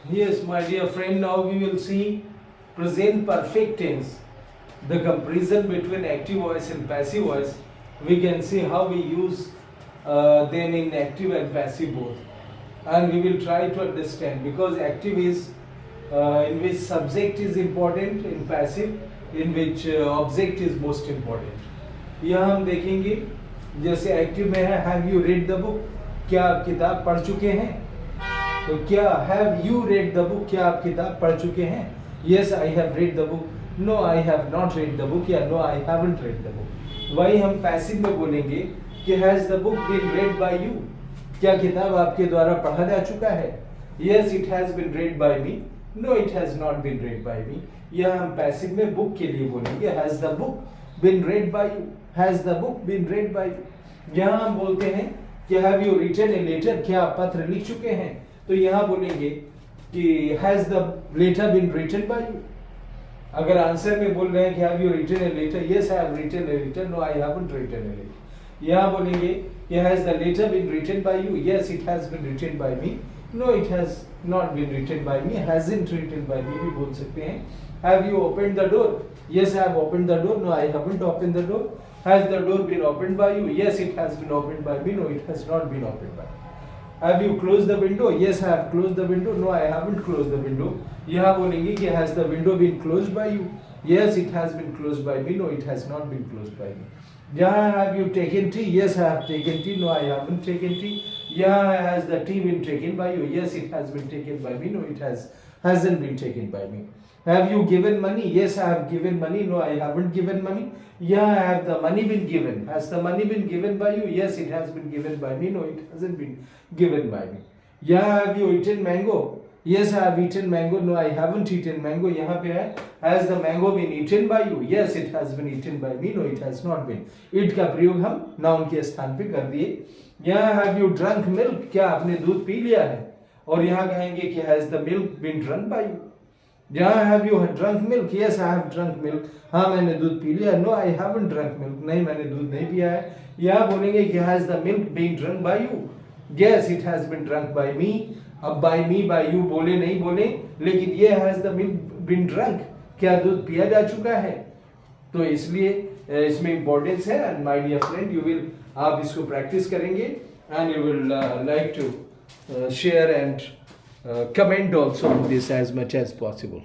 Yes, my dear friend, now we will see present perfect tense. The comparison between active voice and passive voice. We can see how we use them in active and passive both. And we will try to understand, because active is in which subject is important, in passive in which object is most important. यह हम देखेंगे, जैसे active में है have you read the book, क्या आप किताब पढ़ चुके हैं? तो क्या have you read the book, क्या आप किताब पढ़ चुके हैं? Yes, I have read the book. No, I have not read the book, या no, I haven't read the book. वही हम पैसिव में बोलेंगे कि has the book been read by you, क्या किताब आपके द्वारा पढ़ा जा चुका है? Yes, it has been read by me. No, it has not been read by me. यह हम पैसिव में बुक के लिए बोलेंगे has the book been read by you, has the book been read by you. यहाँ हम बोलते हैं कि have you written a letter, क्या आप पत्र लिख चुके हैं? तो यहाँ बोलेंगे कि has the letter been written by you. अगर आंसर में बोल रहे हैं कि have you written a letter, yes I have written a letter, no I haven't written a letter. यहाँ बोलेंगे कि has the letter been written by you, yes it has been written by me, no it has not been written by me, hasn't written by me भी बोल सकते हैं. Have you opened the door, yes I have opened the door, no I haven't opened the door. Has the door been opened by you, yes it has been opened by me, no it has not been opened by me. Have you closed the window, yes I have closed the window, no I haven't closed the window. यहाँ बोलेंगे कि has the window been closed by you, yes it has been closed by me, no it has not been closed by me. यहाँ have you taken tea, yes I have taken tea, no I haven't taken tea. यहाँ has the tea been taken by you, yes it has been taken by me, no it hasn't been taken by me. Have you given money, yes I have given money, no I haven't given money. Yeah, have the money been given, has the money been given by you, yes it has been given by me, no it hasn't been given by me. Yeah, have you eaten mango, yes I have eaten mango, no I haven't eaten mango. यहाँ पे है has the mango been eaten by you, yes it has been eaten by me, no it has not been. It का प्रयोग हम noun के स्थान पे कर दिए. यहाँ have you drunk milk, क्या आपने दूध पी लिया है? और यहाँ कहेंगे कि has the milk been drunk by you. यहाँ have you drunk milk, yes I have drunk milk, हाँ मैंने दूध पी लिया. No I haven't drunk milk, नहीं मैंने दूध नहीं पिया है. यहाँ बोलेंगे कि has the milk been drunk by you, yes it has been drunk by me. अब by me by you बोले नहीं बोले, लेकिन ये has the milk been drunk, क्या दूध पिया जा चुका है? तो इसलिए इसमें इम्पोर्टेंस है. And my dear friend, you will, आप इसको प्रैक्टिस करेंगे and you will like to share and comment also on this as much as possible.